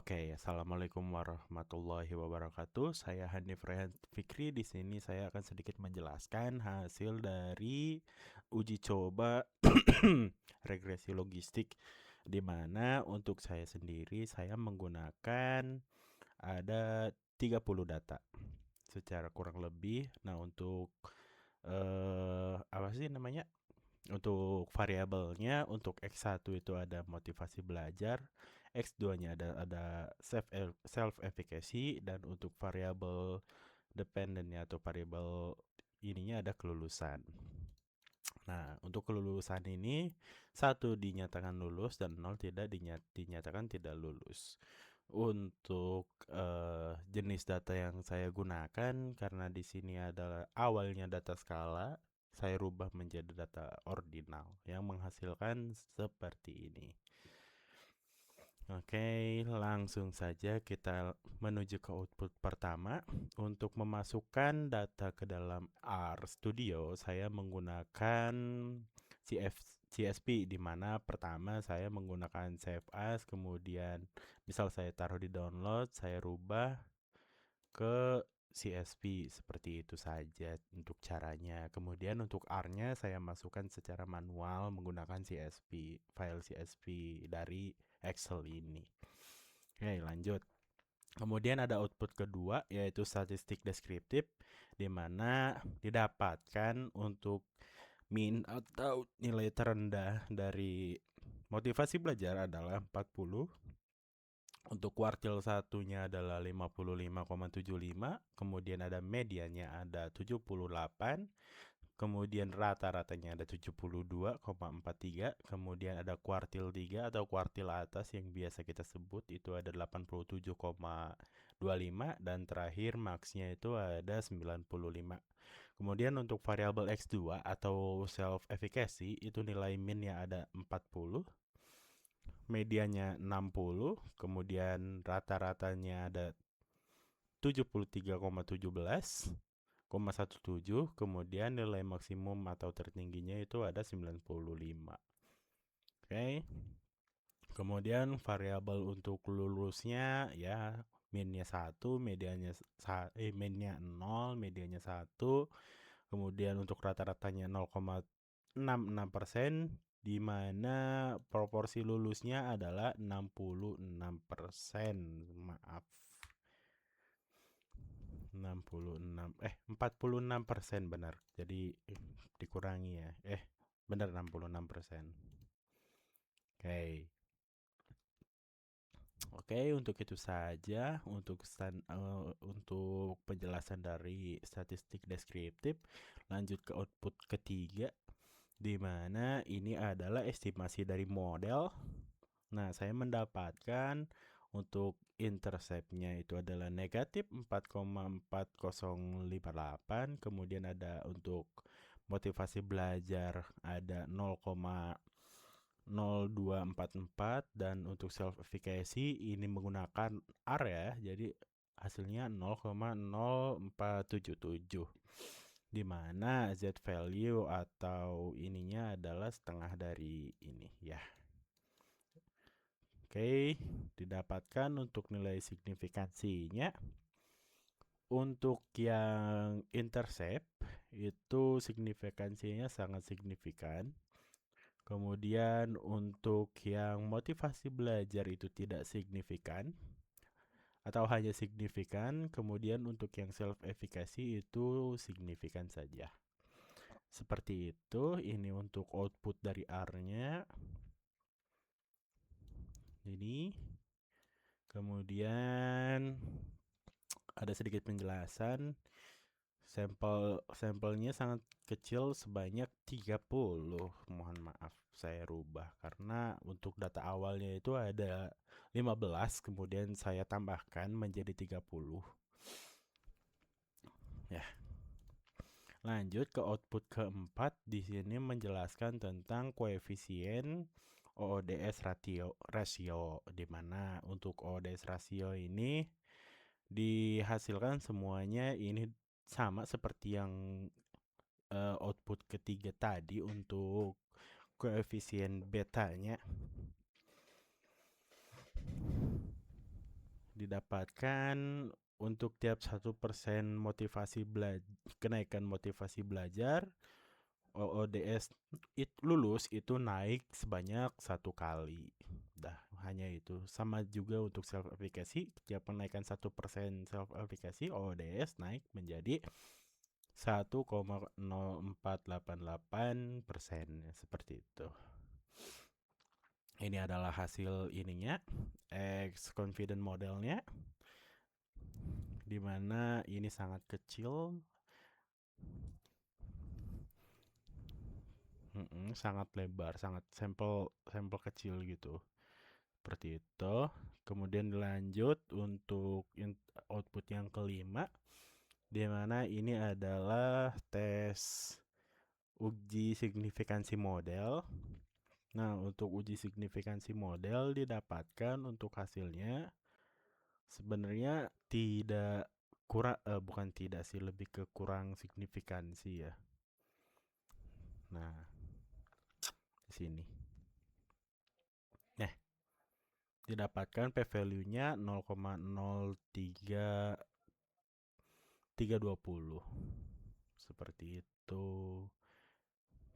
Oke, assalamualaikum warahmatullahi wabarakatuh. Saya Hanif Rehan Fikri. Di sini saya akan sedikit menjelaskan hasil dari uji coba regresi logistik, di mana untuk saya sendiri saya menggunakan ada 30 data secara kurang lebih. Nah, untuk apa sih namanya? Untuk variabelnya, untuk X1 itu ada motivasi belajar, X2-nya ada self efficacy, dan untuk variabel dependentnya atau variabel ininya ada kelulusan. Nah, untuk kelulusan ini satu dinyatakan lulus dan nol tidak dinyatakan tidak lulus. Untuk jenis data yang saya gunakan, karena di sini adalah awalnya data skala, saya rubah menjadi data ordinal yang menghasilkan seperti ini. Oke, langsung saja kita menuju ke output pertama. Untuk memasukkan data ke dalam RStudio, saya menggunakan CSP, di mana pertama saya menggunakan save as, kemudian misal saya taruh di download, saya rubah ke CSP seperti itu saja untuk caranya. Kemudian untuk R-nya saya masukkan secara manual menggunakan CSP, file CSP dari Excel ini. Oke, lanjut. Kemudian ada output kedua, yaitu statistik deskriptif, di mana didapatkan untuk min atau nilai terendah dari motivasi belajar adalah 40. Untuk kuartil satunya adalah 55,75, kemudian ada medianya ada 78, kemudian rata-ratanya ada 72,43, kemudian ada kuartil 3 atau kuartil atas yang biasa kita sebut itu ada 87,25, dan terakhir max-nya itu ada 95. Kemudian untuk variabel X2 atau self efficacy itu nilai min-nya ada 40, medianya 60, kemudian rata-ratanya ada 73,17, kemudian nilai maksimum atau tertingginya itu ada 95. Oke. Kemudian variabel untuk lulusnya ya minnya 1, minnya 0, medianya 1. Kemudian untuk rata-ratanya 0,66%, di mana proporsi lulusnya adalah 66%. Maaf. 46 benar. Jadi dikurangi ya. Benar 66%. Oke. Oke, untuk itu saja untuk penjelasan dari statistik deskriptif. Lanjut ke output ketiga, di mana ini adalah estimasi dari model. Nah, saya mendapatkan untuk interceptnya itu adalah negatif 4,4058, kemudian ada untuk motivasi belajar ada 0,0244, dan untuk self efficacy ini menggunakan R ya, jadi hasilnya 0,0477, di mana Z value atau ininya adalah setengah dari ini ya. Oke, didapatkan untuk nilai signifikansinya. Untuk yang intercept itu signifikansinya sangat signifikan. Kemudian untuk yang motivasi belajar itu tidak signifikan atau hanya signifikan. Kemudian untuk yang self efficacy itu signifikan saja. Seperti itu. Ini untuk output dari R-nya. Ini. Kemudian ada sedikit penjelasan. Sampelnya sangat kecil sebanyak 30. Mohon maaf saya rubah karena untuk data awalnya itu ada 15, kemudian saya tambahkan menjadi 30. Ya. Lanjut ke output keempat, di sini menjelaskan tentang koefisien OODS ratio, di mana untuk OODS ratio ini dihasilkan semuanya ini sama seperti yang output ketiga tadi untuk koefisien betanya. didapatkan untuk tiap 1% kenaikan motivasi belajar, OODS lulus itu naik sebanyak 1 kali. Dah, hanya itu. Sama juga untuk self efficacy, tiap kenaikan 1% self efficacy, OODS naik menjadi 1,0488%, seperti itu. Ini adalah hasil ininya, X confident modelnya, dimana ini sangat kecil, sangat lebar, sangat sampel kecil gitu, seperti itu. Kemudian dilanjut untuk output yang kelima, dimana ini adalah tes uji signifikansi model. Nah, untuk uji signifikansi model didapatkan untuk hasilnya sebenarnya tidak bukan tidak sih, lebih ke kurang signifikansi ya. Nah, di sini. Nah, didapatkan p-value-nya 0,03320. Seperti itu.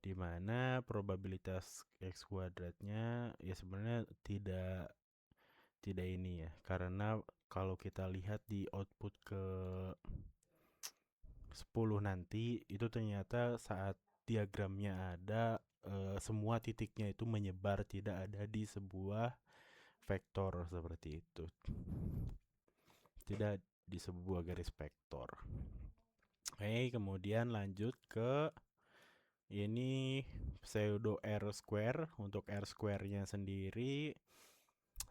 Dimana probabilitas X kuadratnya ya sebenarnya tidak ini ya, karena kalau kita lihat di output ke 10 nanti itu ternyata saat diagramnya ada, semua titiknya itu menyebar, tidak ada di sebuah vektor seperti itu, tidak di sebuah garis vektor. Oke, kemudian lanjut ke ini pseudo R square. Untuk R square-nya sendiri,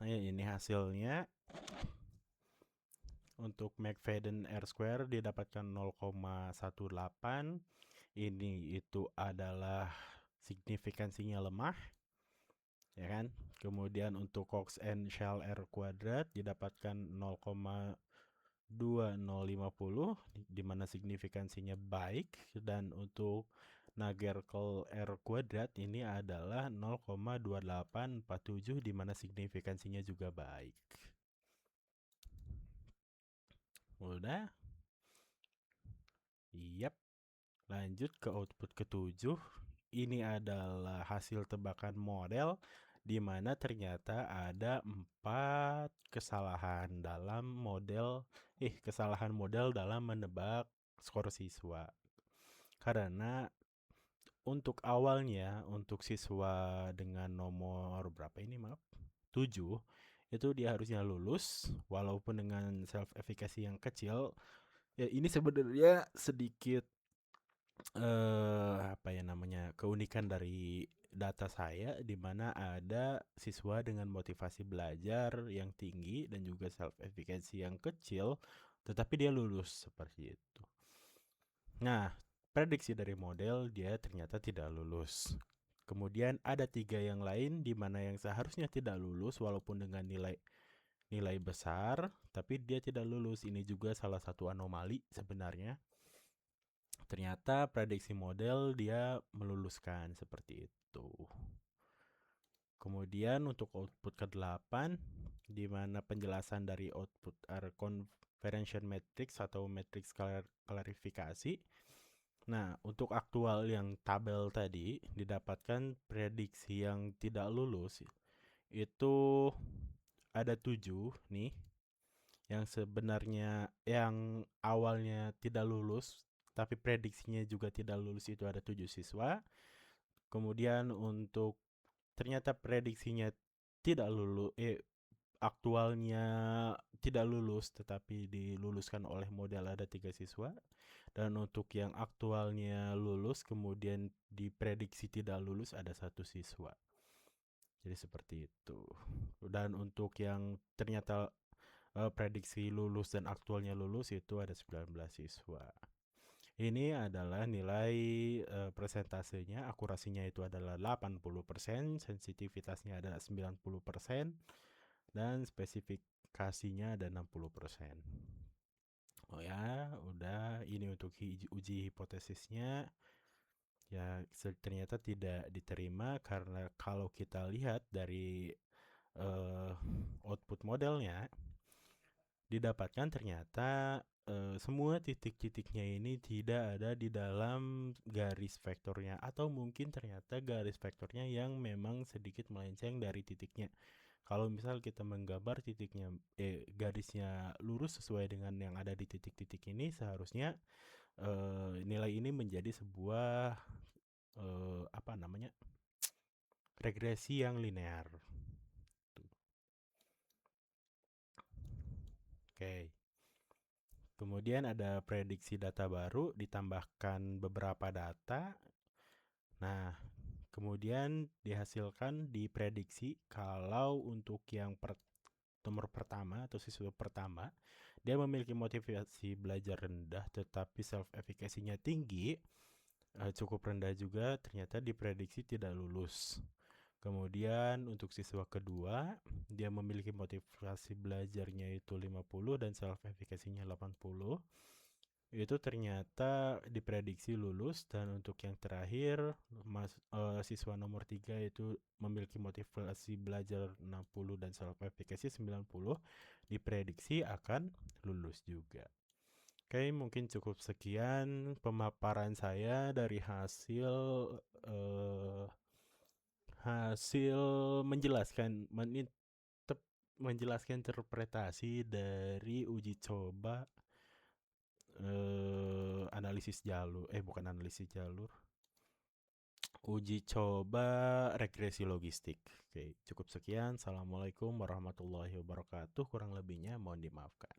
ini hasilnya. Untuk McFadden R square didapatkan 0,18. Ini itu adalah signifikansinya lemah, ya kan? Kemudian untuk Cox and Shell R kuadrat didapatkan 0,2050, di mana signifikansinya baik, dan untuk Nagerkel R kuadrat ini adalah 0,2847, di mana signifikansinya juga baik. Udah? Yap. Lanjut ke output ke-7. Ini adalah hasil tebakan model, di mana ternyata ada 4 kesalahan model dalam menebak skor siswa. Karena untuk awalnya, untuk siswa dengan nomor berapa ini, maaf, 7, itu dia harusnya lulus walaupun dengan self efficacy yang kecil. Ya, ini sebenarnya sedikit apa ya namanya, keunikan dari data saya, di mana ada siswa dengan motivasi belajar yang tinggi dan juga self efficacy yang kecil, tetapi dia lulus seperti itu. Nah, prediksi dari model dia ternyata tidak lulus. Kemudian ada 3 yang lain di mana yang seharusnya tidak lulus walaupun dengan nilai besar, tapi dia tidak lulus. Ini juga salah satu anomali sebenarnya. Ternyata prediksi model dia meluluskan, seperti itu. Kemudian untuk output ke-8, di mana penjelasan dari output are conversion matrix atau matrix klarifikasi. Nah, untuk aktual yang tabel tadi didapatkan prediksi yang tidak lulus itu ada 7 nih. Yang sebenarnya yang awalnya tidak lulus tapi prediksinya juga tidak lulus itu ada 7 siswa. Kemudian untuk ternyata prediksinya tidak lulus, aktualnya tidak lulus tetapi diluluskan oleh model ada 3 siswa. Dan untuk yang aktualnya lulus kemudian diprediksi tidak lulus ada 1 siswa. Jadi seperti itu. Dan untuk yang ternyata prediksi lulus dan aktualnya lulus itu ada 19 siswa. Ini adalah nilai presentasenya, akurasinya itu adalah 80%, sensitivitasnya ada 90%, dan spesifikasinya ada 60%. Oh ya, udah, ini untuk uji hipotesisnya. Ya, ternyata tidak diterima karena kalau kita lihat dari output modelnya, didapatkan ternyata semua titik-titiknya ini tidak ada di dalam garis vektornya, atau mungkin ternyata garis vektornya yang memang sedikit melenceng dari titiknya. Kalau misal kita menggambar titiknya, garisnya lurus sesuai dengan yang ada di titik-titik ini, seharusnya nilai ini menjadi sebuah apa namanya, regresi yang linear. Tuh. Oke. Kemudian ada prediksi data baru ditambahkan beberapa data. Nah, kemudian dihasilkan diprediksi kalau untuk yang nomor pertama atau siswa pertama, dia memiliki motivasi belajar rendah tetapi self efficacy-nya tinggi, cukup rendah juga, ternyata diprediksi tidak lulus. Kemudian untuk siswa kedua, dia memiliki motivasi belajarnya itu 50 dan self efficacy-nya 80. Itu ternyata diprediksi lulus. Dan untuk yang terakhir, siswa nomor 3 itu memiliki motivasi belajar 60 dan self efficacy 90, diprediksi akan lulus juga. Oke, mungkin cukup sekian pemaparan saya dari hasil menjelaskan interpretasi dari uji coba analisis jalur, bukan analisis jalur, uji coba regresi logistik. Oke, cukup sekian. Assalamualaikum warahmatullahi wabarakatuh. Kurang lebihnya mohon dimaafkan.